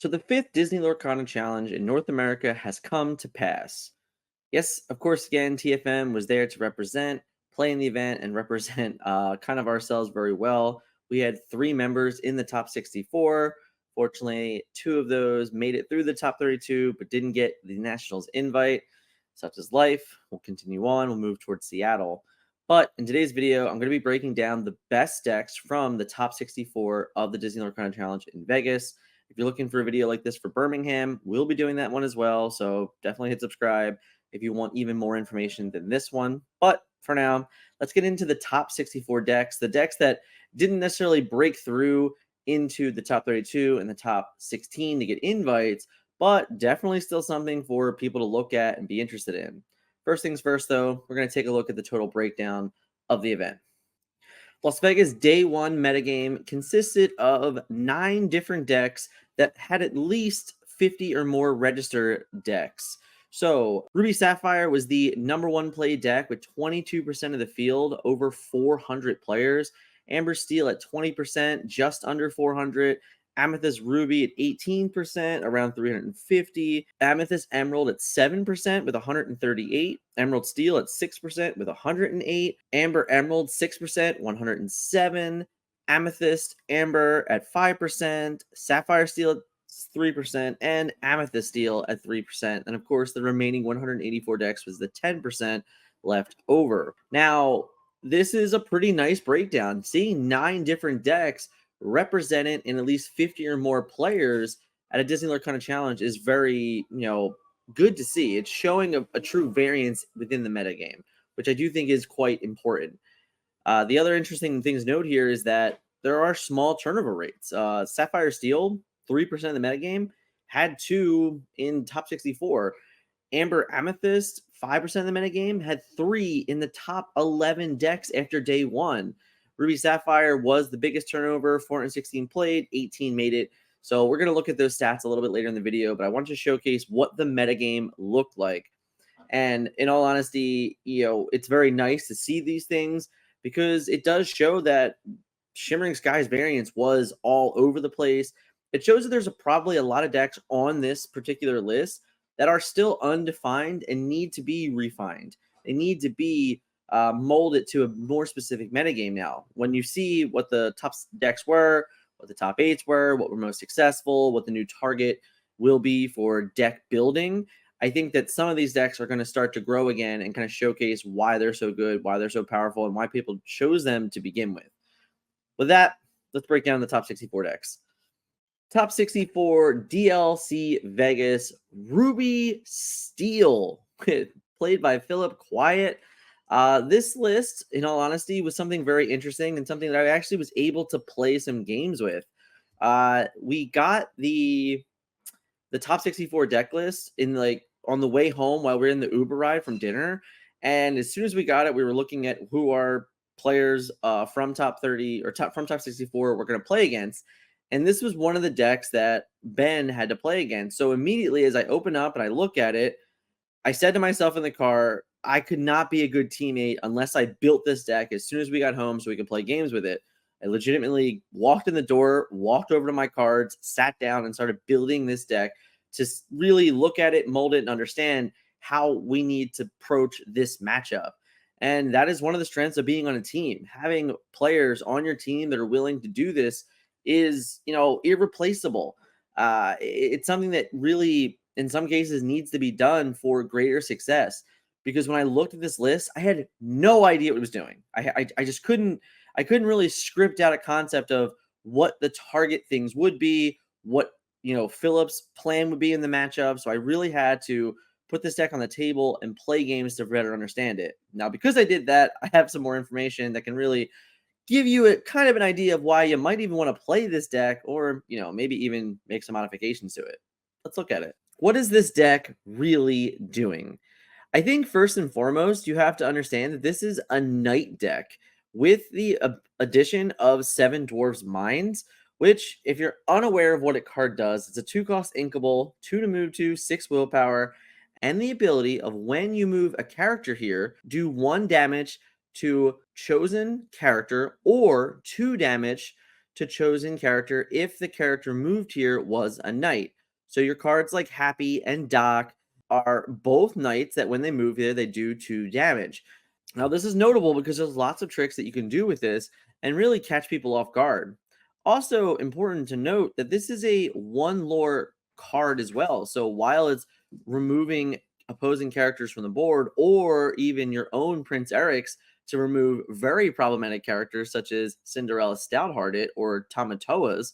So the fifth Disney Lorcana Challenge in North America has come to pass. Yes, of course, again, TFM was there to represent, play in the event, and represent kind of ourselves very well. We had 3 members in the top 64. Fortunately, 2 of those made it through the top 32, but didn't get the Nationals invite. Such is life. We'll continue on. We'll move towards Seattle. But in today's video, I'm going to be breaking down the best decks from the top 64 of the Disney Lorcana Challenge in Vegas. If you're looking for a video like this for Birmingham, we'll be doing that one as well. So definitely hit subscribe if you want even more information than this one. But for now, let's get into the top 64 decks, the decks that didn't necessarily break through into the top 32 and the top 16 to get invites, but definitely still something for people to look at and be interested in. First things first, though, we're going to take a look at the total breakdown of the event. Las Vegas Day 1 metagame consisted of 9 different decks that had at least 50 or more registered decks. So Ruby Sapphire was the #1 play deck with 22% of the field, over 400 players. Amber Steel at 20%, just under 400. Amethyst Ruby at 18%, around 350. Amethyst Emerald at 7% with 138. Emerald Steel at 6% with 108. Amber Emerald 6%, 107. Amethyst Amber at 5%. Sapphire Steel at 3%, and Amethyst Steel at 3%. And of course, the remaining 184 decks was the 10% left over. Now, this is a pretty nice breakdown. Seeing 9 different decks represented in at least 50 or more players at a Disney Lorcana Challenge is very, good to see. It's showing a true variance within the metagame, which I do think is quite important. The other interesting things to note here is that there are small turnover rates. Sapphire Steel, 3% of the metagame, had 2 in top 64. Amber Amethyst, 5% of the metagame, had 3 in the top 11 decks after day 1. Ruby Sapphire was the biggest turnover, 416 played, 18 made it. So we're going to look at those stats a little bit later in the video, but I want to showcase what the metagame looked like. And in all honesty, it's very nice to see these things because it does show that Shimmering Skies variance was all over the place. It shows that there's probably a lot of decks on this particular list that are still undefined and need to be refined. They need to be molded to a more specific metagame now. When you see what the top decks were, what the top 8s were, what were most successful, what the new target will be for deck building, I think that some of these decks are going to start to grow again and kind of showcase why they're so good, why they're so powerful, and why people chose them to begin with. With that, let's break down the top 64 decks. Top 64 DLC Vegas Ruby Steel, played by Philip Quiet. This list, in all honesty, was something very interesting and something that I actually was able to play some games with. We got the top 64 deck list on the way home while we were in the Uber ride from dinner. And as soon as we got it, we were looking at who our players from top 30 or from top 64 were going to play against. And this was one of the decks that Ben had to play against. So immediately as I open up and I look at it, I said to myself in the car, I could not be a good teammate unless I built this deck as soon as we got home so we could play games with it. I legitimately walked in the door, walked over to my cards, sat down, and started building this deck to really look at it, mold it, and understand how we need to approach this matchup. And that is one of the strengths of being on a team. Having players on your team that are willing to do this is, irreplaceable. It's something that really, in some cases, needs to be done for greater success. Because when I looked at this list, I had no idea what it was doing. I just couldn't really script out a concept of what the target things would be, what Philip's plan would be in the matchup. So I really had to put this deck on the table and play games to better understand it. Now, because I did that, I have some more information that can really give you a kind of an idea of why you might even want to play this deck, or maybe even make some modifications to it. Let's look at it. What is this deck really doing? I think first and foremost, you have to understand that this is a Knight deck with the addition of 7 Dwarves Mines, which, if you're unaware of what a card does, it's a 2-cost inkable, 2 to move to, 6 willpower, and the ability of when you move a character here, do 1 damage to chosen character or 2 damage to chosen character if the character moved here was a knight. So your cards like Happy and Doc are both knights that when they move here, they do 2 damage. Now, this is notable because there's lots of tricks that you can do with this and really catch people off guard. Also, important to note that this is a 1 lore card as well. So while it's removing opposing characters from the board, or even your own Prince Eric's to remove very problematic characters such as Cinderella Stouthearted or Tamatoa's,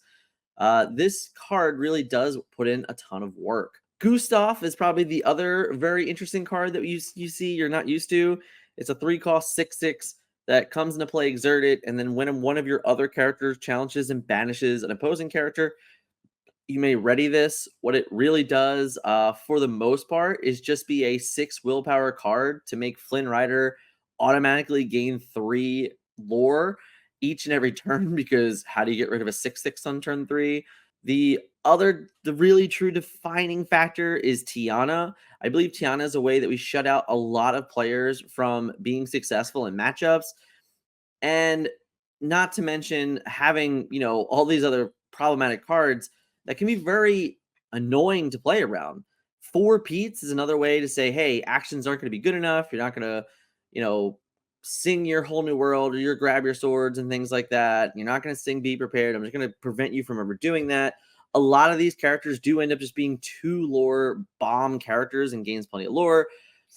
this card really does put in a ton of work. Gustav is probably the other very interesting card that you see you're not used to. It's a 3-cost 6/6 that comes into play exerted, and then when one of your other characters challenges and banishes an opposing character, you may ready this. What it really does, for the most part, is just be a 6 willpower card to make Flynn Rider automatically gain 3 lore each and every turn. Because how do you get rid of a 6/6 on turn 3? The really true defining factor is Tiana. I believe Tiana is a way that we shut out a lot of players from being successful in matchups, and not to mention having, all these other problematic cards that can be very annoying to play around. 4 Pete's is another way to say, hey, actions aren't going to be good enough. You're not going to, you know, sing your whole new world or your grab your swords and things like that. You're not going to sing be prepared. I'm just going to prevent you from ever doing that. A lot of these characters do end up just being 2 lore bomb characters and gains plenty of lore.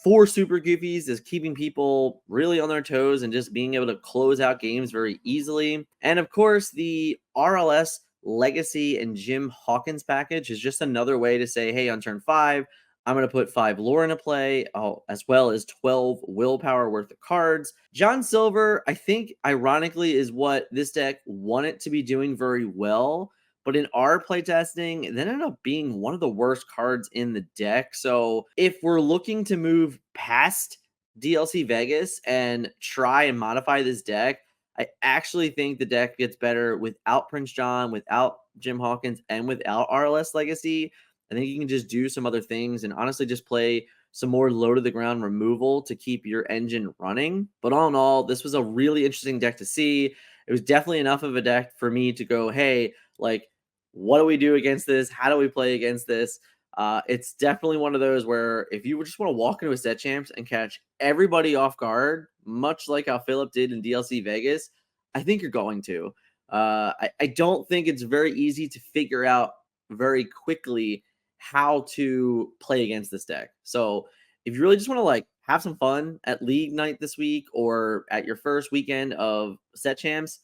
4 super goofies is keeping people really on their toes and just being able to close out games very easily. And of course, the RLS Legacy and Jim Hawkins package is just another way to say, hey, on turn 5, I'm going to put 5 lore into play, as well as 12 willpower worth of cards. John Silver, I think, ironically, is what this deck wanted to be doing very well. But in our playtesting, it ended up being one of the worst cards in the deck. So if we're looking to move past DLC Vegas and try and modify this deck, I actually think the deck gets better without Prince John, without Jim Hawkins, and without RLS Legacy. I think you can just do some other things and honestly just play some more low to the ground removal to keep your engine running. But all in all, this was a really interesting deck to see. It was definitely enough of a deck for me to go, hey, like, what do we do against this? How do we play against this? It's definitely one of those where if you just want to walk into a set champs and catch everybody off guard, much like how Philip did in DLC Vegas, I think you're going to. I don't think it's very easy to figure out very quickly how to play against this deck. So if you really just want to like have some fun at league night this week or at your first weekend of set champs,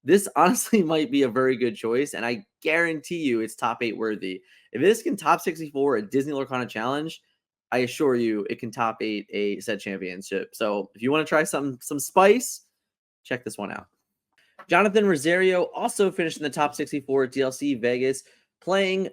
this honestly might be a very good choice, and I guarantee you it's top 8 worthy. If this can top 64 at Disney Lorcana Challenge, I assure you it can top 8 a set championship. So if you want to try some spice, check this one out. Jonathan Rosario also finished in the top 64 at DLC Vegas playing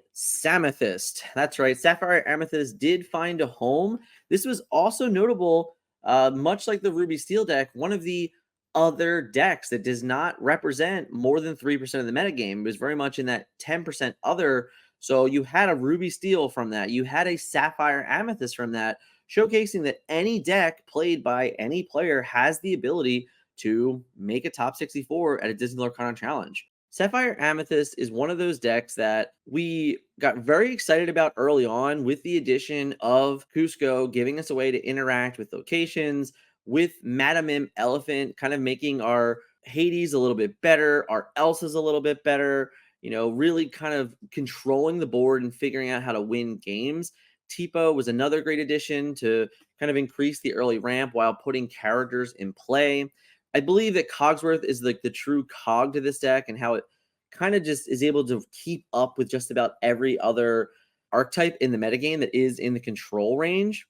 Amethyst. That's right, Sapphire Amethyst did find a home. This was also notable, much like the Ruby Steel deck, one of the other decks that does not represent more than 3% of the metagame. It was very much in that 10% other. So you had a Ruby Steel from that. You had a Sapphire Amethyst from that, showcasing that any deck played by any player has the ability to make a top 64 at a Disney Lorcana Challenge. Sapphire Amethyst is one of those decks that we got very excited about early on with the addition of Cusco, giving us a way to interact with locations, with Madame Mim Elephant, kind of making our Hades a little bit better, our Elsa's a little bit better, really kind of controlling the board and figuring out how to win games. Tipo was another great addition to kind of increase the early ramp while putting characters in play. I believe that Cogsworth is like the true cog to this deck and how it kind of just is able to keep up with just about every other archetype in the metagame that is in the control range.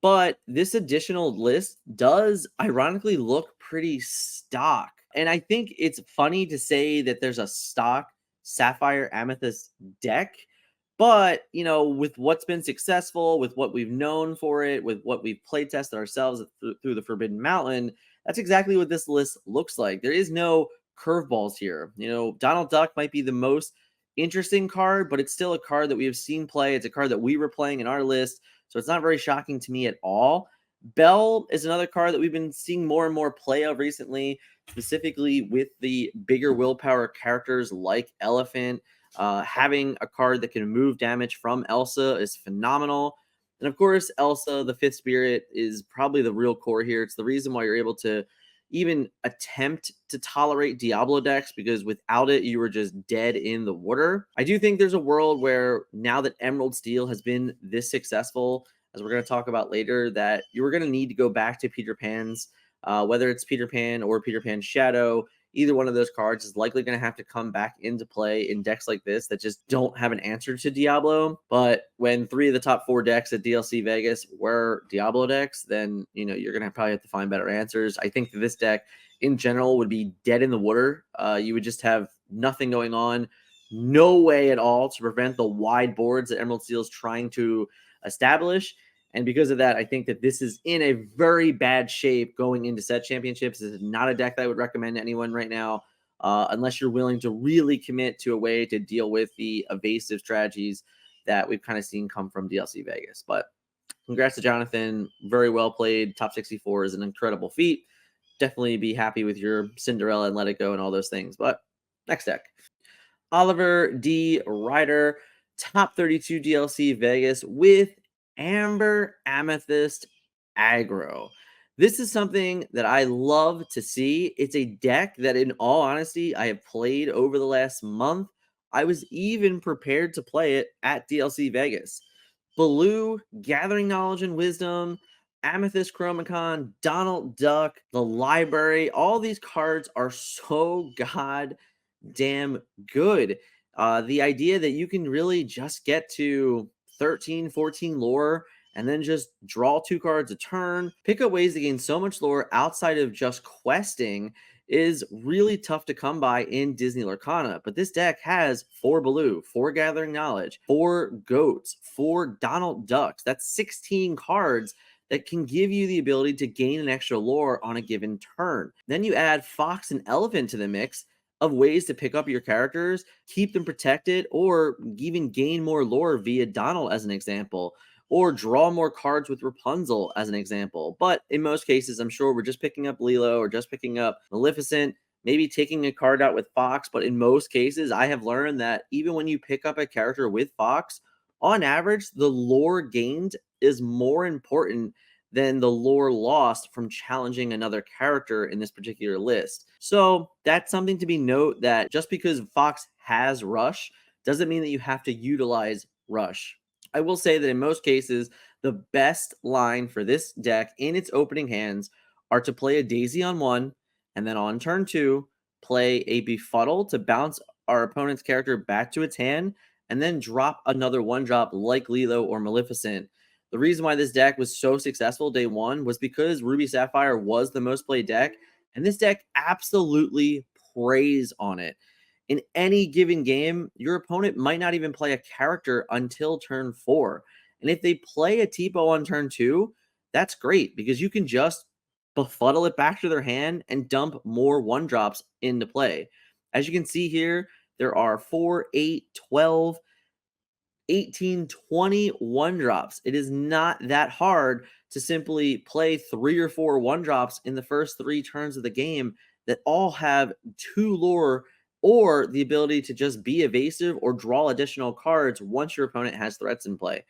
But this additional list does ironically look pretty stock. And I think it's funny to say that there's a stock Sapphire Amethyst deck. But, with what's been successful, with what we've known for it, with what we've play tested ourselves through the Forbidden Mountain, that's exactly what this list looks like. There is no curveballs here. Donald Duck might be the most interesting card, but it's still a card that we have seen play. It's a card that we were playing in our list. So it's not very shocking to me at all. Bell is another card that we've been seeing more and more play of recently, specifically with the bigger willpower characters like Elephant. Having a card that can move damage from Elsa is phenomenal. And of course, Elsa, the fifth spirit, is probably the real core here. It's the reason why you're able to even attempt to tolerate Diablo decks, because without it, you were just dead in the water. I do think there's a world where now that Emerald Steel has been this successful, as we're going to talk about later, that you were going to need to go back to Peter Pan's, whether it's Peter Pan or Peter Pan's Shadow. Either one of those cards is likely going to have to come back into play in decks like this that just don't have an answer to Diablo. But when 3 of the top 4 decks at DLC Vegas were Diablo decks, then you're going to probably have to find better answers. I think that this deck in general would be dead in the water. You would just have nothing going on, no way at all to prevent the wide boards that Emerald Steel is trying to establish. And because of that, I think that this is in a very bad shape going into set championships. This is not a deck that I would recommend to anyone right now, unless you're willing to really commit to a way to deal with the evasive strategies that we've kind of seen come from DLC Vegas. But congrats to Jonathan. Very well played. Top 64 is an incredible feat. Definitely be happy with your Cinderella and Let It Go and all those things. But next deck. Oliver D. Ryder, top 32 DLC Vegas with Amber Amethyst Aggro. This is something that I love to see. It's a deck that, in all honesty, I have played over the last month. I was even prepared to play it at DLC Vegas. Blue, Gathering Knowledge and Wisdom, Amethyst Chromacon, Donald Duck, the Library. All these cards are so damn good. The idea that you can really just get to 13, 14 lore and then just draw 2 cards a turn, pick up ways to gain so much lore outside of just questing is really tough to come by in Disney Lorcana. But this deck has 4 Blue, 4 Gathering Knowledge, 4 Goats, 4 Donald Ducks. That's 16 cards that can give you the ability to gain an extra lore on a given turn. Then you add Fox and Elephant to the mix of ways to pick up your characters, keep them protected, or even gain more lore via Donald as an example, or draw more cards with Rapunzel as an example. But in most cases, I'm sure we're just picking up Lilo or just picking up Maleficent, maybe taking a card out with Fox. But in most cases, I have learned that even when you pick up a character with Fox, on average, the lore gained is more important than the lore lost from challenging another character in this particular list. So that's something to be note, that just because Fox has Rush doesn't mean that you have to utilize Rush. I will say that in most cases, the best line for this deck in its opening hands are to play a Daisy on 1, and then on turn 2, play a Befuddle to bounce our opponent's character back to its hand, and then drop another 1-drop like Lilo or Maleficent. The reason why this deck was so successful day 1 was because Ruby Sapphire was the most played deck, and this deck absolutely preys on it. In any given game, your opponent might not even play a character until turn 4. And if they play a Tipo on turn 2, that's great, because you can just befuddle it back to their hand and dump more 1-drops into play. As you can see here, there are 4, 8, 12, 18, 20 1-drops. It is not that hard to simply play 3 or 4 1-drops in the first 3 turns of the game that all have 2 lore or the ability to just be evasive or draw additional cards once your opponent has threats in play.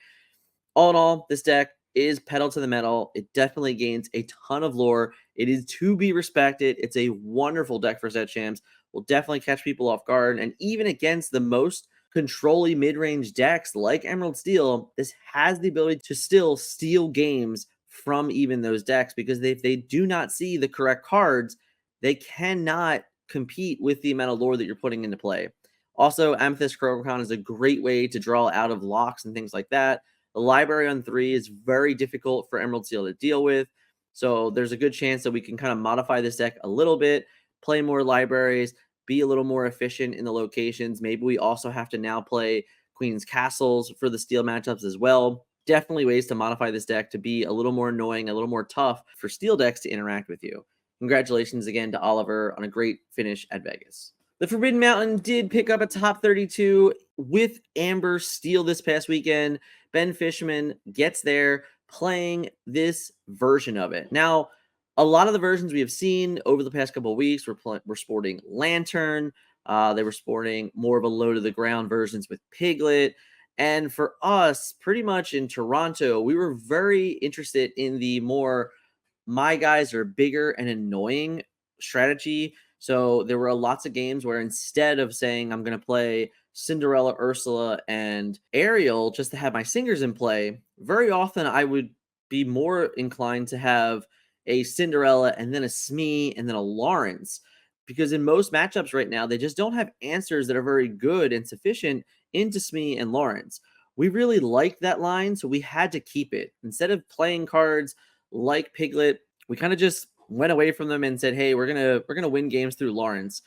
All in all, this deck is pedal to the metal. It definitely gains a ton of lore. It is to be respected. It's a wonderful deck for set champs. Will definitely catch people off guard. And even against the most control-y mid-range decks like Emerald Steel, this has the ability to still steal games from even those decks, because if they do not see the correct cards, they cannot compete with the amount of lore that you're putting into play. Also, Amethyst Chromacon is a great way to draw out of locks and things like that. The library on 3 is very difficult for Emerald Steel to deal with, so there's a good chance that we can kind of modify this deck a little bit, play more libraries, be a little more efficient in the locations. Maybe we also have to now play Queen's Castles for the Steel matchups as well. Definitely ways to modify this deck to be a little more annoying, a little more tough for Steel decks to interact with you. Congratulations again to Oliver on a great finish at Vegas. The Forbidden Mountain did pick up a top 32 with Amber Steel this past weekend. Ben Fishman gets there, playing this version of it. Now, a lot of the versions we have seen over the past couple of weeks were sporting Lantern. They were sporting more of a low to the ground versions with Piglet. And for us, pretty much in Toronto, we were very interested in the more my guys are bigger and annoying strategy. So there were lots of games where instead of saying I'm going to play Cinderella, Ursula, and Ariel just to have my singers in play, very often I would be more inclined to have a Cinderella and then a Smee and then a Lawrence. Because in most matchups right now, they just don't have answers that are very good and sufficient into Smee and Lawrence. We really liked that line, so we had to keep it. Instead of playing cards like Piglet, we kind of just went away from them and said, "Hey, we're gonna win games through Lawrence."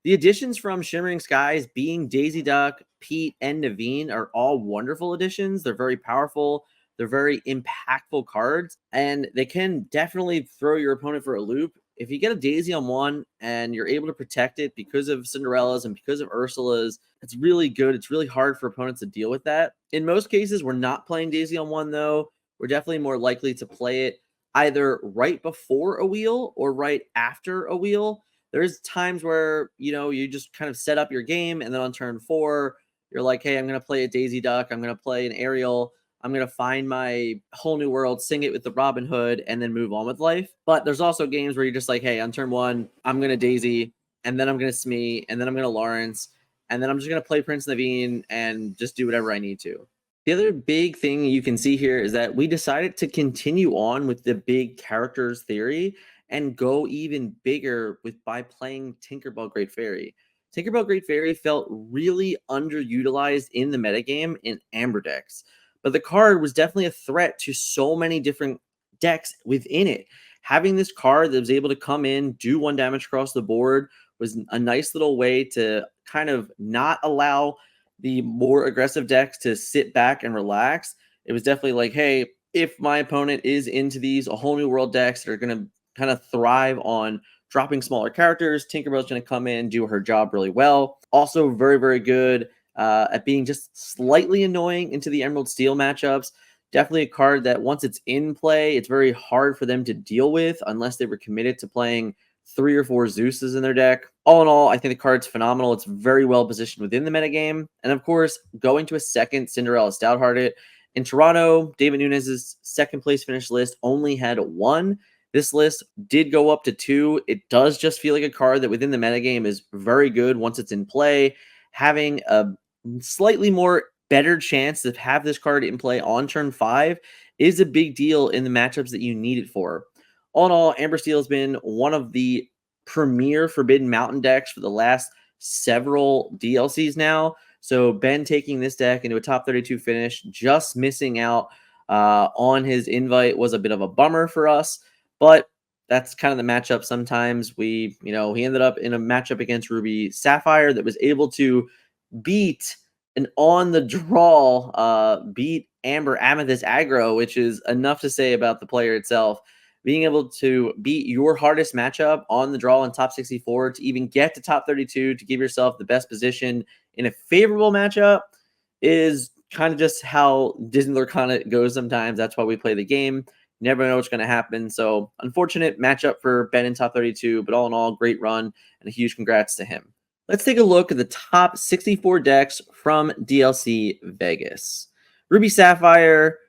The additions from Shimmering Skies being Daisy Duck, Pete, and Naveen are all wonderful additions. They're very powerful. They're very impactful cards, and they can definitely throw your opponent for a loop. If you get a Daisy on one and you're able to protect it because of Cinderella's and because of Ursula's, it's really good. It's really hard for opponents to deal with that. In most cases, we're not playing Daisy on one, though. We're definitely more likely to play it either right before a wheel or right after a wheel. There's times where, you just kind of set up your game, and then on turn 4, you're like, "Hey, I'm going to play a Daisy Duck. I'm going to play an Ariel. I'm going to find my whole new world, sing it with the Robin Hood, and then move on with life." But there's also games where you're just like, "Hey, on turn 1, I'm going to Daisy, and then I'm going to Smee, and then I'm going to Lawrence, and then I'm just going to play Prince Naveen and just do whatever I need to." The other big thing you can see here is that we decided to continue on with the big characters theory and go even bigger by playing Tinkerbell Great Fairy. Tinkerbell Great Fairy felt really underutilized in the metagame in Amber decks, but the card was definitely a threat to so many different decks within it. Having this card that was able to come in, do 1 damage across the board was a nice little way to kind of not allow the more aggressive decks to sit back and relax. It was definitely like, hey, if my opponent is into these a whole new world decks that are going to kind of thrive on dropping smaller characters, Tinkerbell's going to come in and do her job really well. Also, very, very good at being just slightly annoying into the Emerald Steel matchups. Definitely a card that once it's in play, it's very hard for them to deal with unless they were committed to playing 3 or 4 Zeuses in their deck. All in all, I think the card's phenomenal. It's very well positioned within the metagame. And of course, going to a second Cinderella Stouthearted. In Toronto, David Nunes' second place finish list only had 1. This list did go up to 2. It does just feel like a card that within the metagame is very good once it's in play. Having a slightly more better chance to have this card in play on turn 5 is a big deal in the matchups that you need it for. All in all, Amber Steel has been one of the premier Forbidden Mountain decks for the last several DLCs now. So Ben taking this deck into a top 32 finish, just missing out on his invite was a bit of a bummer for us, but that's kind of the matchup. Sometimes he ended up in a matchup against Ruby Sapphire that was able to beat an on the draw beat Amber Amethyst Aggro, which is enough to say about the player itself. Being able to beat your hardest matchup on the draw in top 64 to even get to top 32 to give yourself the best position in a favorable matchup is kind of just how Disney Lorcana goes sometimes. That's why we play the game. You never know what's going to happen. So unfortunate matchup for Ben in top 32, but all in all, great run and a huge congrats to him. Let's take a look at the top 64 decks from DLC Vegas. Ruby Sapphire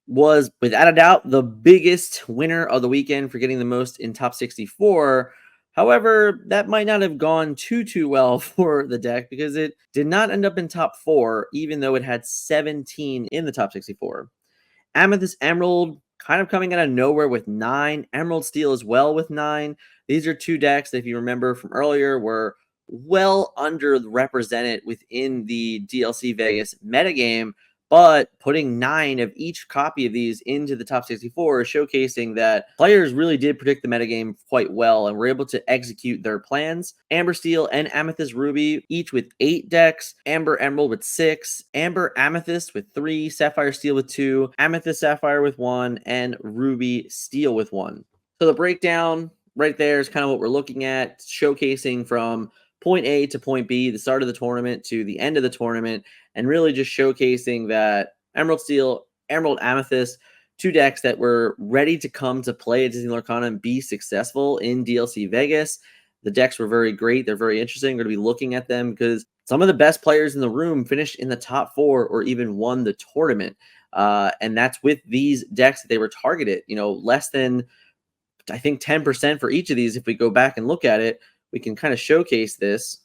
was, without a doubt, the biggest winner of the weekend for getting the most in top 64. However, that might not have gone too well for the deck because it did not end up in top 4, even though it had 17 in the top 64. Amethyst Emerald kind of coming out of nowhere with 9. Emerald Steel as well with 9. These are 2 decks that, if you remember from earlier, were well underrepresented within the DLC Vegas metagame, but putting 9 of each copy of these into the top 64 is showcasing that players really did predict the metagame quite well and were able to execute their plans. Amber Steel and Amethyst Ruby, each with 8 decks. Amber Emerald with 6. Amber Amethyst with 3. Sapphire Steel with 2. Amethyst Sapphire with 1. And Ruby Steel with 1. So the breakdown right there is kind of what we're looking at, showcasing from point A to point B, the start of the tournament to the end of the tournament, and really just showcasing that Emerald Steel, Emerald Amethyst two decks that were ready to come to play at Disney Lorcana and be successful in DLC Vegas. The decks were very great. They're very interesting. We're going to be looking at them because some of the best players in the room finished in the top 4 or even won the tournament. And that's with these decks that they were targeted, less than, I think, 10% for each of these. If we go back and look at it, we can kind of showcase this,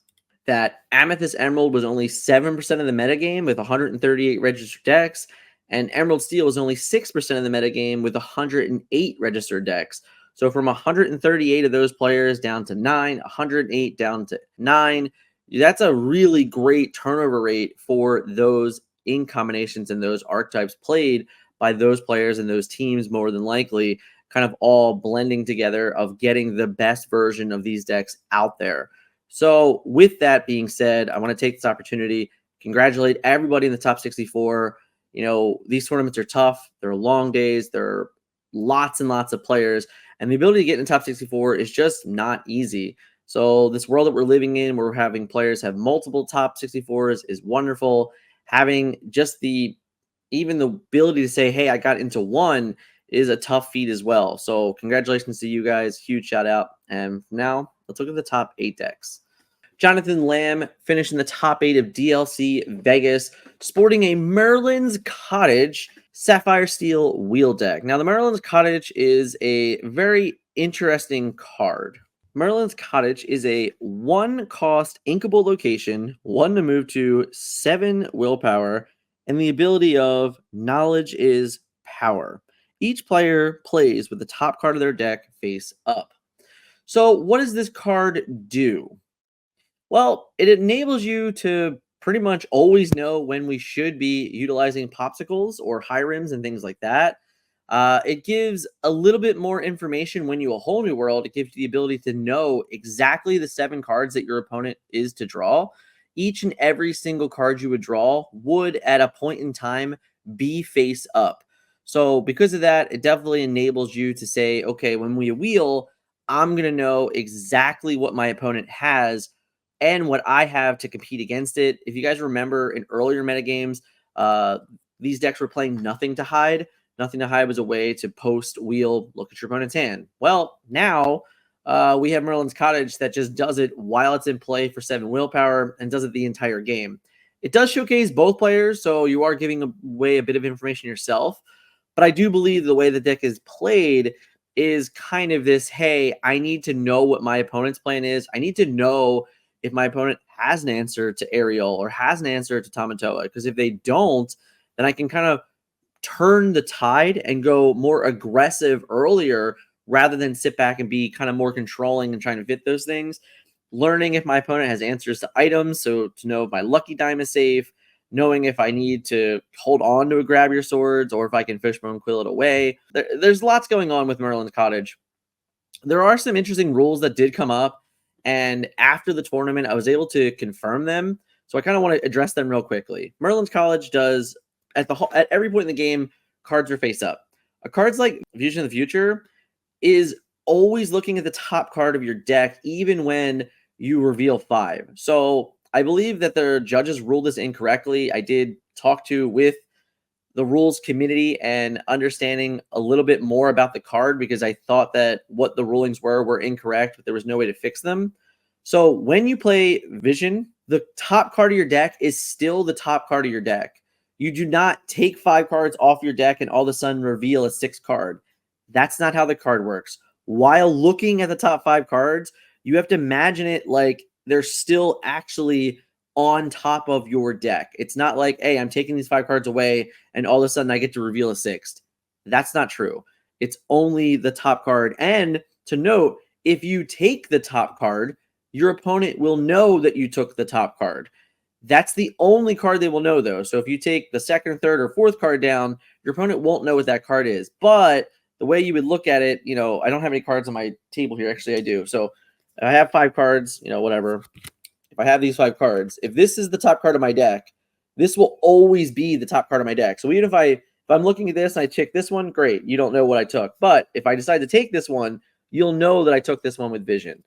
that Amethyst Emerald was only 7% of the metagame with 138 registered decks, and Emerald Steel was only 6% of the metagame with 108 registered decks. So from 138 of those players down to 9, 108 down to 9, that's a really great turnover rate for those in combinations and those archetypes played by those players and those teams, more than likely, kind of all blending together of getting the best version of these decks out there. So with that being said, I want to take this opportunity, congratulate everybody in the top 64. These tournaments are tough. They're long days. There are lots and lots of players, and the ability to get in the top 64 is just not easy. So this world that we're living in, where we're having players have multiple top 64s, is wonderful. Having just even the ability to say, hey, I got into one, is a tough feat as well. So congratulations to you guys. Huge shout out. And now let's look at the top 8 decks. Jonathan Lamb finished in the top 8 of DLC Vegas, sporting a Merlin's Cottage Sapphire Steel wheel deck. Now, the Merlin's Cottage is a very interesting card. Merlin's Cottage is a 1-cost inkable location, 1 to move to, 7 willpower, and the ability of Knowledge is Power. Each player plays with the top card of their deck face up. So what does this card do? Well, it enables you to pretty much always know when we should be utilizing popsicles or high rims and things like that. It gives a little bit more information when you a whole new world. It gives you the ability to know exactly the 7 cards that your opponent is to draw. Each and every single card you would draw would, at a point in time, be face up. So because of that, it definitely enables you to say, okay, when we wheel, I'm going to know exactly what my opponent has and what I have to compete against it. If you guys remember in earlier metagames, these decks were playing Nothing to Hide. Nothing to Hide was a way to post, wheel, look at your opponent's hand. Well, now we have Merlin's Cottage that just does it while it's in play for 7 willpower and does it the entire game. It does showcase both players, so you are giving away a bit of information yourself. But I do believe the way the deck is played is kind of this, hey, I need to know what my opponent's plan is. I need to know if my opponent has an answer to Ariel or has an answer to Tamatoa. Because if they don't, then I can kind of turn the tide and go more aggressive earlier rather than sit back and be kind of more controlling and trying to fit those things. Learning if my opponent has answers to items, so to know if my lucky dime is safe, knowing if I need to hold on to a Grab Your Swords or if I can Fishbone Quill it away. There's lots going on with Merlin's Cottage. There are some interesting rules that did come up, and after the tournament, I was able to confirm them. So I kind of want to address them real quickly. Merlin's Cottage does, at every point in the game, cards are face up. Cards like Vision of the Future is always looking at the top card of your deck, even when you reveal 5. So I believe that the judges ruled this incorrectly. I did talk with the rules community and understanding a little bit more about the card because I thought that what the rulings were incorrect, but there was no way to fix them. So when you play Vision, the top card of your deck is still the top card of your deck. You do not take 5 cards off your deck and all of a sudden reveal a 6th card. That's not how the card works. While looking at the top 5 cards, you have to imagine it like they're still actually on top of your deck. It's not like, hey, I'm taking these 5 cards away and all of a sudden I get to reveal a 6th. That's not true. It's only the top card. And to note, if you take the top card, your opponent will know that you took the top card. That's the only card they will know, though. So if you take the 2nd, 3rd, or 4th card down, your opponent won't know what that card is. But the way you would look at it, I don't have any cards on my table here. Actually, I do. So I have 5 cards, whatever. If I have these 5 cards, if this is the top card of my deck, this will always be the top card of my deck. So even if I'm looking at this and I check this one, great. You don't know what I took. But if I decide to take this one, you'll know that I took this one with Vision.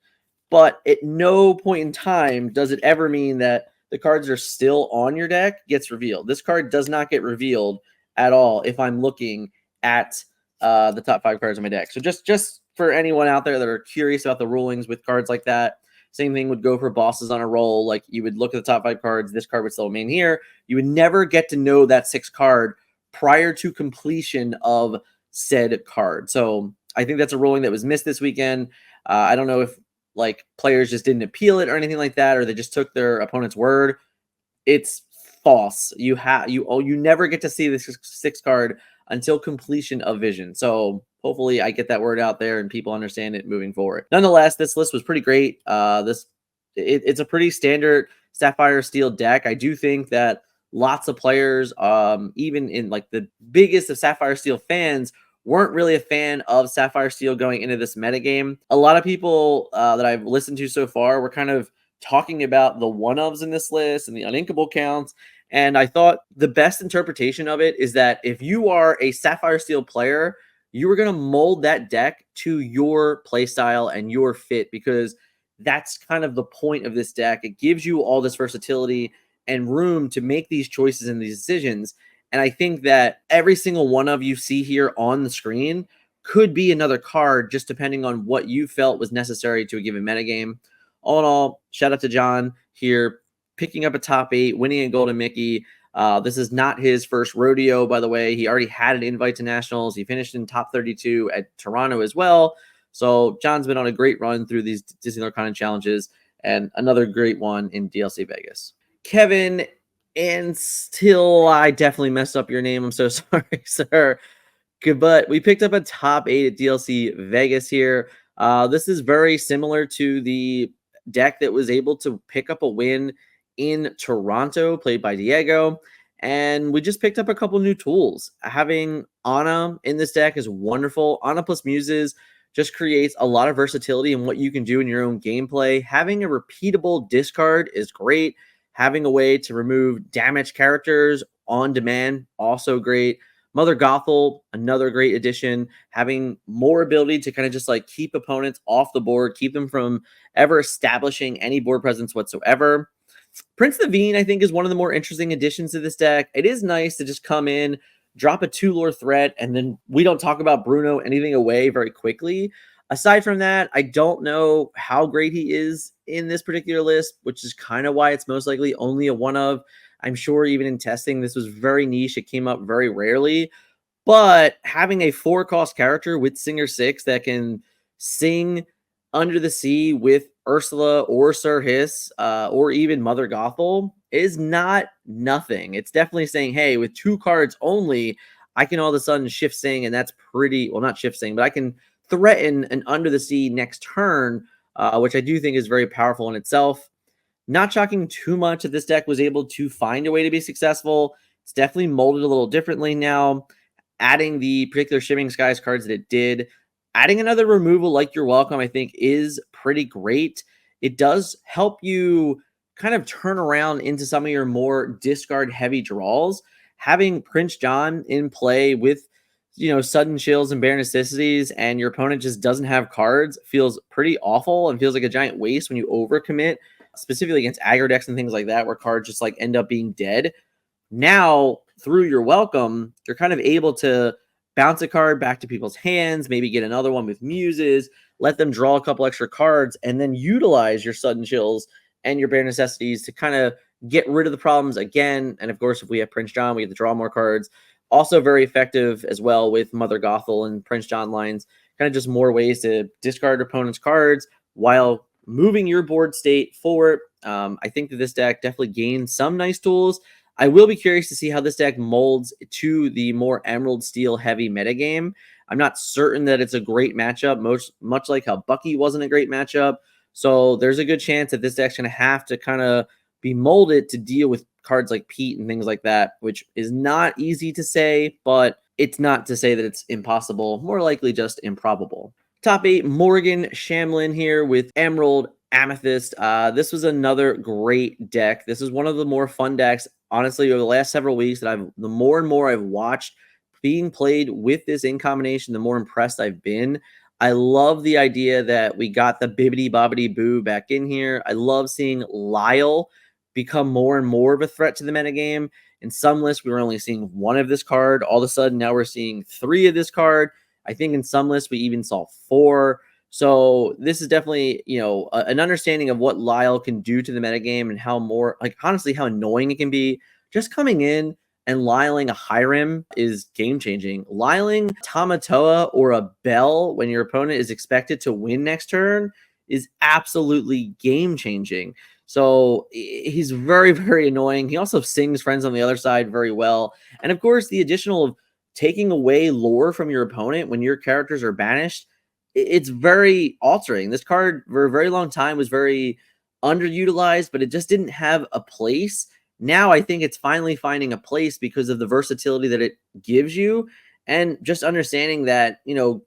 But at no point in time does it ever mean that the cards are still on your deck gets revealed. This card does not get revealed at all if I'm looking at the top 5 cards in my deck. So just for anyone out there that are curious about the rulings with cards like that, same thing would go for bosses on a roll. Like you would look at the top 5 cards, this card would still remain here. You would never get to know that 6th card prior to completion of said card. So I think that's a ruling that was missed this weekend. I don't know if like players just didn't appeal it or anything like that, or they just took their opponent's word. It's false. You never get to see this 6th card until completion of vision. So hopefully I get that word out there and people understand it moving forward. Nonetheless, this list was pretty great. It's a pretty standard Sapphire Steel deck. I do think that lots of players, even in like the biggest of Sapphire Steel fans, weren't really a fan of Sapphire Steel going into this metagame. A lot of people that I've listened to so far were kind of talking about the one-ofs in this list and the uninkable counts. And I thought the best interpretation of it is that if you are a Sapphire Steel player, you are going to mold that deck to your playstyle and your fit, because that's kind of the point of this deck. It gives you all this versatility and room to make these choices and these decisions. And I think that every single one of you see here on the screen could be another card, just depending on what you felt was necessary to a given metagame. All in all, shout out to John here, picking up a top 8, winning a Golden Mickey. This is not his first rodeo, by the way. He already had an invite to Nationals. He finished in top 32 at Toronto as well. So John's been on a great run through these Disney Lorcana challenges, and another great one in DLC Vegas. Kevin, and still, I definitely messed up your name. I'm so sorry, sir. Good, but we picked up a top 8 at DLC Vegas here. This is very similar to the deck that was able to pick up a win in Toronto, played by Diego. And we just picked up a couple new tools. Having Ana in this deck is wonderful. Ana plus Muses just creates a lot of versatility in what you can do in your own gameplay. Having a repeatable discard is great. Having a way to remove damaged characters on demand, also great. Mother Gothel, another great addition. Having more ability to kind of just like keep opponents off the board, keep them from ever establishing any board presence whatsoever. Prince Naveen, I think, is one of the more interesting additions to this deck. It is nice to just come in, drop a 2-lore threat, and then we don't talk about Bruno anything away very quickly. Aside from that, I don't know how great he is in this particular list, which is kind of why it's most likely only a one of. I'm sure even in testing, this was very niche. It came up very rarely. But having a 4-cost character with Singer 6 that can sing Under the Sea with Ursula or Sir Hiss or even Mother Gothel is not nothing. It's definitely saying, hey, with 2 cards only, I can all of a sudden shift sing, and that's pretty, well, not shift sing, but I can threaten an Under the Sea next turn, which I do think is very powerful in itself. Not shocking too much that this deck was able to find a way to be successful. It's definitely molded a little differently now, adding the particular Shimmering Skies cards that it did. Adding another removal like You're Welcome, I think, is pretty great. It does help you kind of turn around into some of your more discard-heavy draws. Having Prince John in play with, sudden chills and bare necessities, and your opponent just doesn't have cards feels pretty awful and feels like a giant waste when you overcommit, specifically against aggro decks and things like that, where cards just like end up being dead. Now, through Your Welcome, you're kind of able to bounce a card back to people's hands, maybe get another one with Muses, let them draw a couple extra cards, and then utilize your Sudden Chills and your Bare Necessities to kind of get rid of the problems again. And of course, if we have Prince John, we get to draw more cards. Also very effective as well with Mother Gothel and Prince John lines. Kind of just more ways to discard opponent's cards while moving your board state forward. I think that this deck definitely gains some nice tools. I will be curious to see how this deck molds to the more Emerald Steel heavy metagame. I'm not certain that it's a great matchup, much like how Bucky wasn't a great matchup. So there's a good chance that this deck's going to have to kind of be molded to deal with cards like Pete and things like that, which is not easy to say, but it's not to say that it's impossible, more likely just improbable. Top 8, Morgan Shamlin here with Emerald Amethyst. This was another great deck. This is one of the more fun decks, honestly, over the last several weeks that the more and more I've watched being played with this in combination, the more impressed I've been. I love the idea that we got the Bibbidi Bobbidi Boo back in here. I love seeing Lyle become more and more of a threat to the metagame In some lists, we were only seeing one of this card. All of a sudden, now we're seeing three of this card. I think in some lists, we even saw four. So this is definitely, an understanding of what Lyle can do to the metagame and how more, like, honestly, how annoying it can be. Just coming in and liling a Hiram is game changing. Liling Tamatoa or a Bell when your opponent is expected to win next turn is absolutely game changing. So he's very, very annoying. He also sings friends on the other side very well. And of course, the additional of taking away lore from your opponent when your characters are banished, it's very altering. This card for a very long time was very underutilized, but it just didn't have a place. Now I think it's finally finding a place because of the versatility that it gives you, and just understanding that,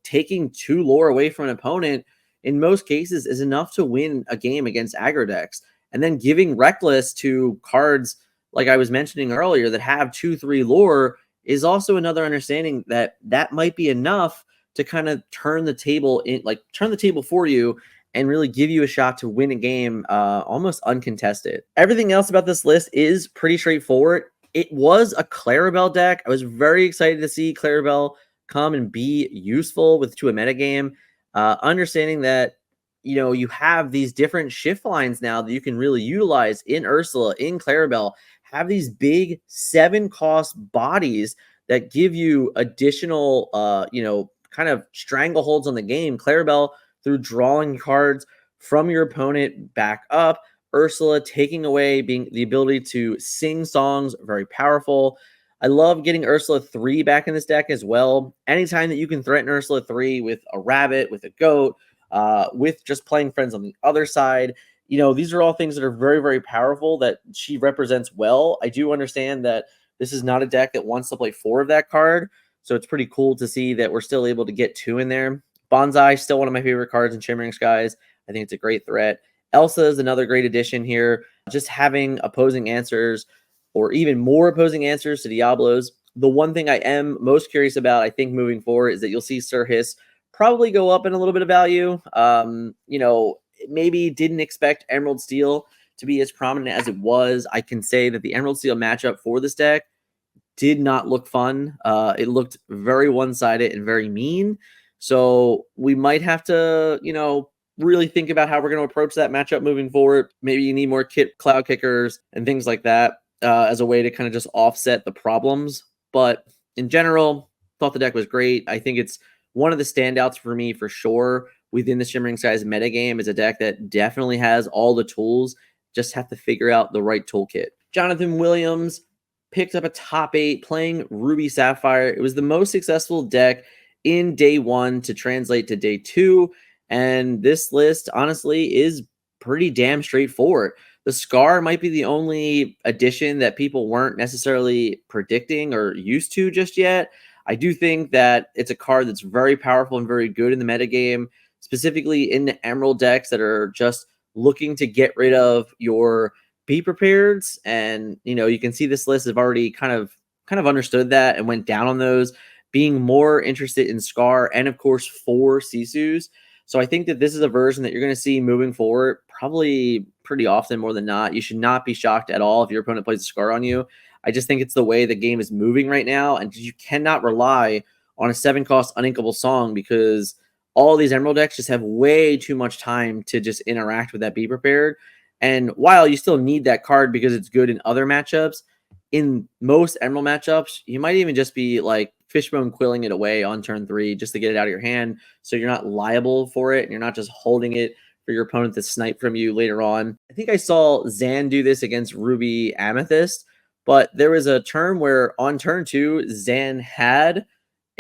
taking 2 lore away from an opponent in most cases is enough to win a game against aggro decks. And then giving Reckless to cards like I was mentioning earlier that have 2-3 lore is also another understanding that that might be enough to kind of turn the table for you and really give you a shot to win a game almost uncontested. Everything else about this list is pretty straightforward. It was a Clarabelle deck. I was very excited to see Clarabelle come and be useful to a metagame. Understanding that, you have these different shift lines now that you can really utilize in Ursula, in Clarabelle, have these big 7-cost bodies that give you additional, kind of strangleholds on the game. Clarabelle through drawing cards from your opponent back up. Ursula taking away being the ability to sing songs, very powerful. I love getting Ursula 3 back in this deck as well. Anytime that you can threaten Ursula 3 with a rabbit, with a goat, with just playing friends on the other side, these are all things that are very, very powerful that she represents well. I do understand that this is not a deck that wants to play 4 of that card, so it's pretty cool to see that we're still able to get 2 in there. Bonsai, still one of my favorite cards in Shimmering Skies. I think it's a great threat. Elsa is another great addition here. Just having opposing answers or even more opposing answers to Diablos. The one thing I am most curious about, I think, moving forward is that you'll see Sir Hiss probably go up in a little bit of value. Maybe didn't expect Emerald Steel to be as prominent as it was. I can say that the Emerald Steel matchup for this deck did not look fun. It looked very one-sided and very mean. So we might have to, really think about how we're going to approach that matchup moving forward. Maybe you need more cloud kickers and things like that as a way to kind of just offset the problems. But in general, thought the deck was great. I think it's one of the standouts for me for sure within the Shimmering Skies metagame. Is a deck that definitely has all the tools, just have to figure out the right toolkit. Jonathan Williams picked up a top 8 playing Ruby Sapphire. It was the most successful deck in day 1 to translate to day 2. And this list, honestly, is pretty damn straightforward. The Scar might be the only addition that people weren't necessarily predicting or used to just yet. I do think that it's a card that's very powerful and very good in the metagame, specifically in the Emerald decks that are just looking to get rid of your Be Prepareds. And, you can see this list have already kind of understood that and went down on those, being more interested in Scar and, of course, 4 Sisus. So I think that this is a version that you're going to see moving forward probably pretty often, more than not. You should not be shocked at all if your opponent plays a Scar on you. I just think it's the way the game is moving right now, and you cannot rely on a 7-cost uninkable song because all these Emerald decks just have way too much time to just interact with that Be Prepared. And while you still need that card because it's good in other matchups, in most Emerald matchups, you might even just be like Fishbone quilling it away on turn 3 just to get it out of your hand, so you're not liable for it and you're not just holding it for your opponent to snipe from you later on. I think I saw Zan do this against Ruby Amethyst, but there was a turn where on turn 2, Zan had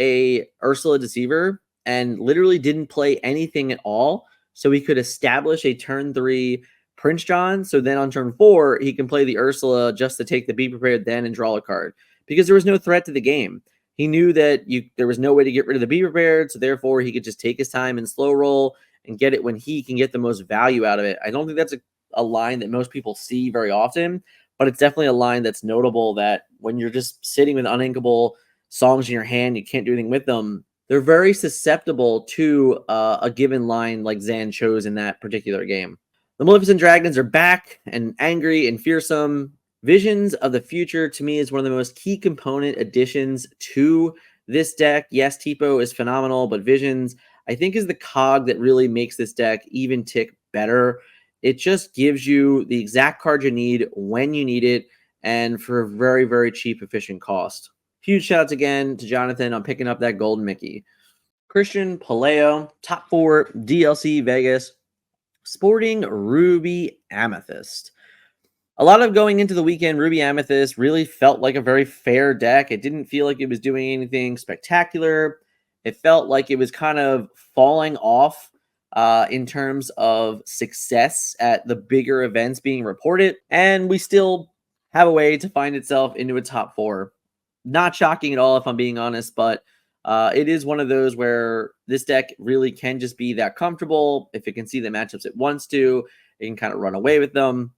a Ursula Deceiver and literally didn't play anything at all, so he could establish a turn 3 Prince John. So then on turn 4, he can play the Ursula just to take the Be Prepared then and draw a card because there was no threat to the game. He knew that there was no way to get rid of the Be Prepared, so therefore he could just take his time and slow roll and get it when he can get the most value out of it. I don't think that's a line that most people see very often, but it's definitely a line that's notable that when you're just sitting with uninkable songs in your hand, you can't do anything with them. They're very susceptible to a given line like Zan chose in that particular game. The Maleficent Dragons are back and angry and fearsome. Visions of the Future to me is one of the most key component additions to this deck. Yes, Tipo is phenomenal, but Visions, I think, is the cog that really makes this deck even tick better. It just gives you the exact card you need when you need it and for a very, very cheap, efficient cost. Huge shouts again to Jonathan on picking up that Golden Mickey. Christian Paleo, top 4 DLC Vegas, sporting Ruby Amethyst. A lot of going into the weekend, Ruby Amethyst really felt like a very fair deck. It didn't feel like it was doing anything spectacular. It felt like it was kind of falling off in terms of success at the bigger events being reported. And we still have a way to find itself into a top 4. Not shocking at all, if I'm being honest, but it is one of those where this deck really can just be that comfortable. If it can see the matchups it wants to, it can kind of run away with them.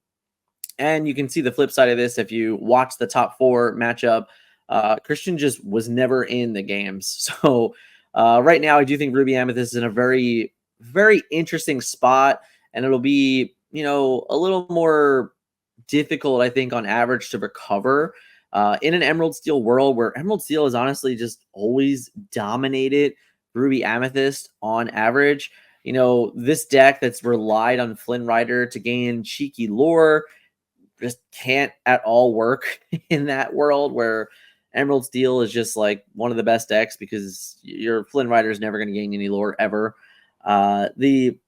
And you can see the flip side of this if you watch the top 4 matchup. Christian just was never in the games. So right now, I do think Ruby Amethyst is in a very, very interesting spot. And it'll be, a little more difficult, I think, on average to recover in an Emerald Steel world where Emerald Steel has honestly just always dominated Ruby Amethyst on average. This deck that's relied on Flynn Rider to gain cheeky lore just can't at all work in that world where Emerald Steel is just like one of the best decks because your Flynn Rider is never going to gain any lore ever. The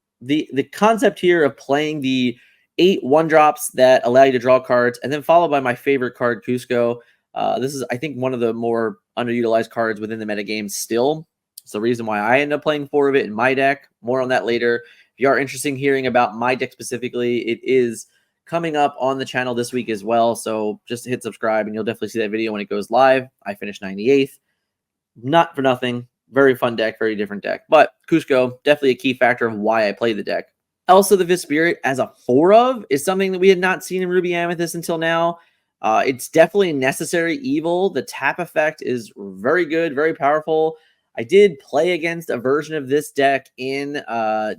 concept here of playing the 8 1-drops that allow you to draw cards and then followed by my favorite card, Cusco. This is, I think, one of the more underutilized cards within the metagame still. It's the reason why I end up playing 4 of it in my deck. More on that later. If you are interested in hearing about my deck specifically, it is coming up on the channel this week as well. So just hit subscribe and you'll definitely see that video when it goes live. I finished 98th. Not for nothing. Very fun deck, very different deck. But Cusco, definitely a key factor of why I play the deck. Also, the Vis Spirit as a 4 of is something that we had not seen in Ruby Amethyst until now. It's definitely necessary evil. The tap effect is very good, very powerful. I did play against a version of this deck in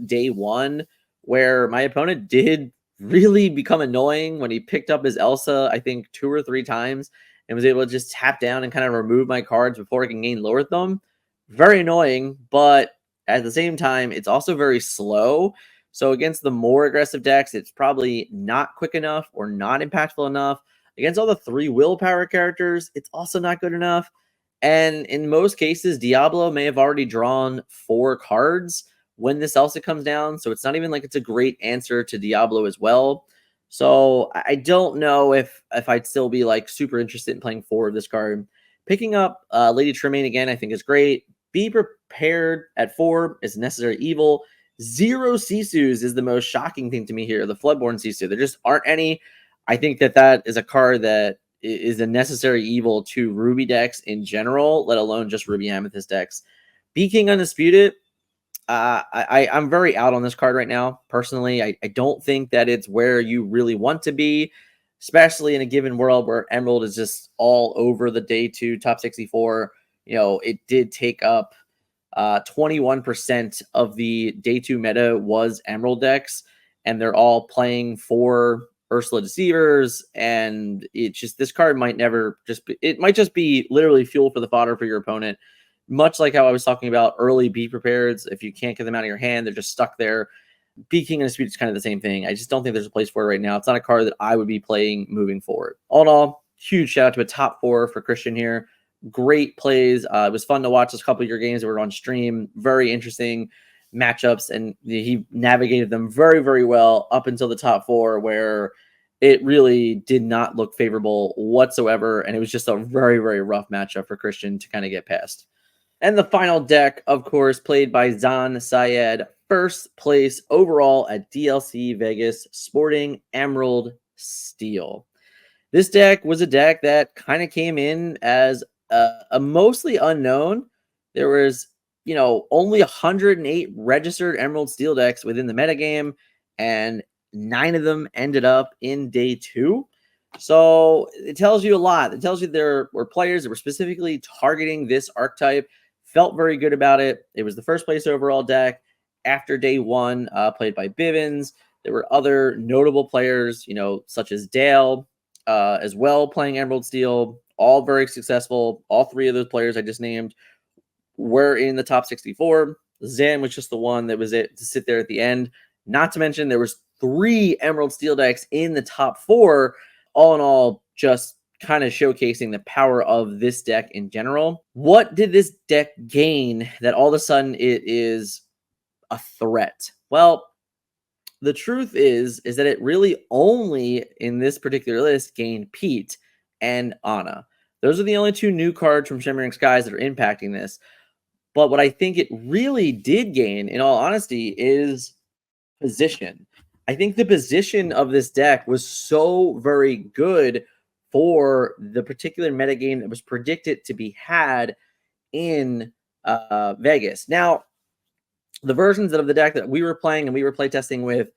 day 1 where my opponent did really become annoying when he picked up his Elsa, I think 2 or 3 times, and was able to just tap down and kind of remove my cards before I can gain lore with them. Very annoying, but at the same time, it's also very slow. So against the more aggressive decks, it's probably not quick enough or not impactful enough. Against all the 3 willpower characters, it's also not good enough. And in most cases, Diablo may have already drawn 4 cards when this Elsa comes down. So it's not even like it's a great answer to Diablo as well. So I don't know if I'd still be like super interested in playing 4 of this card. Picking up Lady Tremaine again, I think is great. Be prepared at 4 is necessary evil. 0 Sisus is the most shocking thing to me here. The Floodborn Sisu. There just aren't any. I think that is a card that is a necessary evil to Ruby decks in general, let alone just Ruby Amethyst decks. Be King Undisputed. I'm very out on this card right now. Personally, I don't think that it's where you really want to be, especially in a given world where Emerald is just all over the day 2 top 64. It did take up 21% of the day 2 meta was Emerald decks, and they're all playing for Ursula Deceivers, and it's just this card might never just be, it might just be literally fuel for the fodder for your opponent. Much like how I was talking about early Be Prepareds, if you can't get them out of your hand, they're just stuck there. Be King and Dispute is kind of the same thing. I just don't think there's a place for it right now. It's not a card that I would be playing moving forward. All in all, huge shout out to a top 4 for Christian here. Great plays. It was fun to watch those couple of your games that were on stream. Very interesting matchups, and he navigated them very, very well up until the top 4, where it really did not look favorable whatsoever, and it was just a very, very rough matchup for Christian to kind of get past. And the final deck, of course, played by Zan Syed, first place overall at DLC Vegas, sporting Emerald Steel. This deck was a deck that kind of came in as a mostly unknown. There was, only 108 registered Emerald Steel decks within the metagame, and 9 of them ended up in day 2. So it tells you a lot. It tells you there were players that were specifically targeting this archetype. Felt very good about it. It was the first place overall deck after day 1, played by Bivens. There were other notable players, such as Dale, as well playing Emerald Steel, all very successful. All three of those players I just named were in the top 64. Zan was just the one that was it to sit there at the end. Not to mention there was 3 Emerald Steel decks in the top 4. All in all, just kind of showcasing the power of this deck in general. What did this deck gain that all of a sudden it is a threat? Well, the truth is that it really only in this particular list gained Pete and Anna. Those are the only 2 new cards from Shimmering Skies that are impacting this. But what I think it really did gain, in all honesty, is position. I think the position of this deck was so very good for the particular metagame that was predicted to be had in Vegas. Now, the versions of the deck that we were playing and we were playtesting with,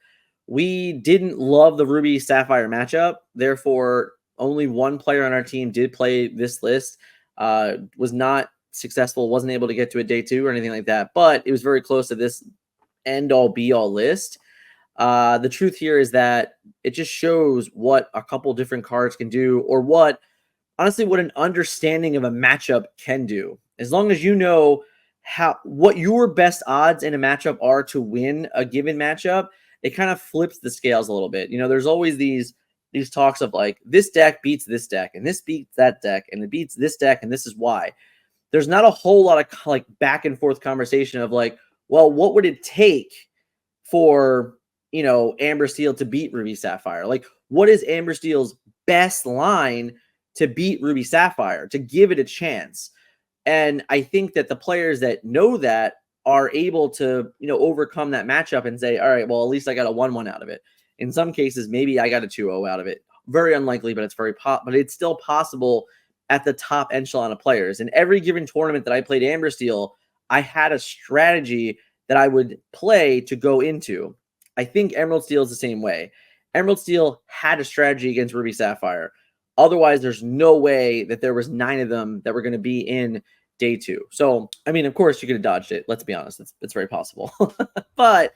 we didn't love the Ruby Sapphire matchup. Therefore, only one player on our team did play this list. Was not successful, wasn't able to get to a day 2 or anything like that, but it was very close to this end-all be-all list. The truth here is that it just shows what a couple different cards can do, or what, honestly, what an understanding of a matchup can do. As long as you know what your best odds in a matchup are to win a given matchup, it kind of flips the scales a little bit. You know, there's always these talks of like, this deck beats this deck, and this beats that deck, and it beats this deck, and this is why. There's not a whole lot of like back and forth conversation of like, well, what would it take for, you know, Amber Steel to beat Ruby Sapphire? Like, what is Amber Steel's best line to beat Ruby Sapphire, to give it a chance? And I think that the players that know that are able to, you know, overcome that matchup and say, all right, well, at least I got a 1-1 out of it. In some cases, maybe I got a 2-0 out of it. Very unlikely, but it's still possible at the top echelon of players. In every given tournament that I played Amber Steel, I had a strategy that I would play to go into. I think Emerald Steel is the same way. Emerald Steel had a strategy against Ruby Sapphire. Otherwise, there's no way that there was 9 of them that were going to be in day 2. So, I mean, of course, you could have dodged it. Let's be honest. It's very possible. But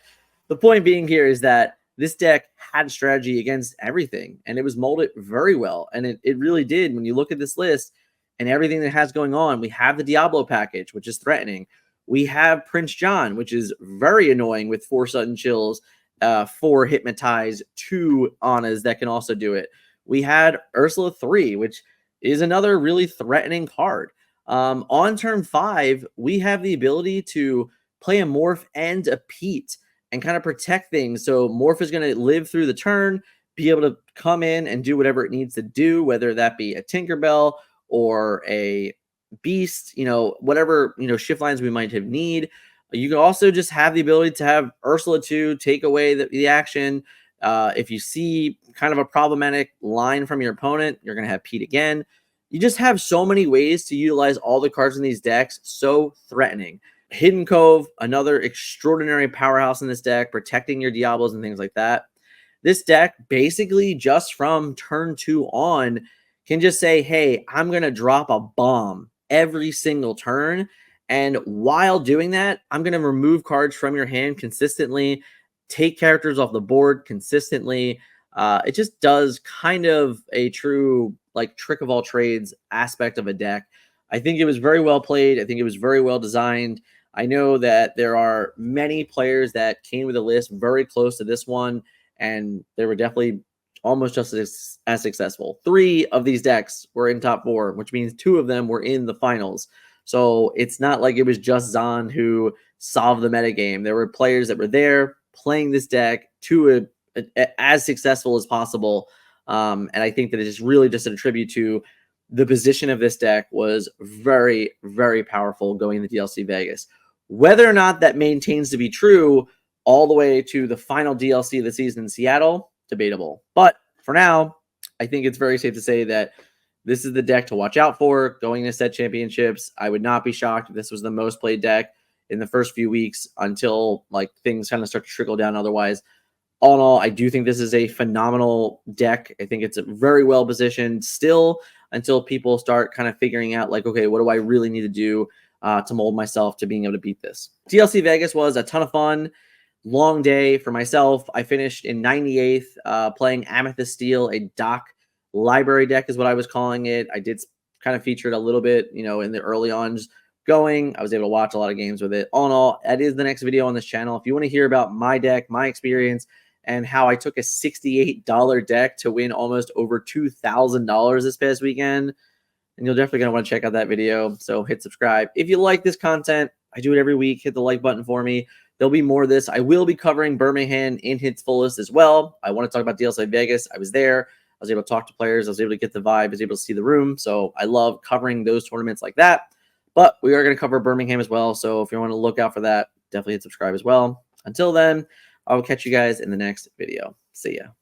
the point being here is that this deck had a strategy against everything, and it was molded very well. And it really did. When you look at this list and everything that has going on, we have the Diablo package, which is threatening. We have Prince John, which is very annoying with 4 sudden chills, 4 hypnotize, 2 Annas that can also do it. We had Ursula 3, which is another really threatening card. On turn 5, we have the ability to play a Morph and a Pete and kind of protect things. So Morph is going to live through the turn, be able to come in and do whatever it needs to do, whether that be a Tinkerbell or a Beast, you know, whatever, you know, shift lines we might have need. You can also just have the ability to have Ursula 2 take away the action. If you see kind of a problematic line from your opponent, you're going to have Pete again. You just have so many ways to utilize all the cards in these decks. So threatening. Hidden Cove, another extraordinary powerhouse in this deck, protecting your Diablos and things like that. This deck, basically just from turn 2 on, can just say, hey, I'm going to drop a bomb every single turn. And while doing that, I'm going to remove cards from your hand consistently, take characters off the board consistently. It just does kind of a true like trick of all trades aspect of a deck. I think it was very well played. I think it was very well designed. I know that there are many players that came with a list very close to this one, and they were definitely almost just as successful. 3 of these decks were in top 4, which means 2 of them were in the finals. So it's not like it was just Zahn who solved the metagame. There were players that were there playing this deck to as successful as possible. And I think that it is really just a tribute to the position of this deck was very, very powerful going into DLC Vegas. Whether or not that maintains to be true all the way to the final DLC of the season in Seattle, debatable. But for now, I think it's very safe to say that this is the deck to watch out for going to set championships. I would not be shocked if this was the most played deck in the first few weeks until like things kind of start to trickle down otherwise. All in all, I do think this is a phenomenal deck. I think it's very well positioned still until people start kind of figuring out like, okay, what do I really need to do to mold myself to being able to beat this? DLC Vegas was a ton of fun. Long day for myself. I finished in 98th playing Amethyst Steel, a Doc library deck is what I was calling it. I did kind of feature it a little bit, in the early on just going. I was able to watch a lot of games with it. All in all, that is the next video on this channel. If you want to hear about my deck, my experience, and how I took a $68 deck to win almost over $2,000 this past weekend, and you're definitely going to want to check out that video. So hit subscribe. If you like this content, I do it every week. Hit the like button for me. There'll be more of this. I will be covering Birmingham in its fullest as well. I want to talk about DLC Vegas. I was there. I was able to talk to players. I was able to get the vibe. I was able to see the room. So I love covering those tournaments like that. But we are going to cover Birmingham as well. So if you want to look out for that, definitely hit subscribe as well. Until then, I will catch you guys in the next video. See ya.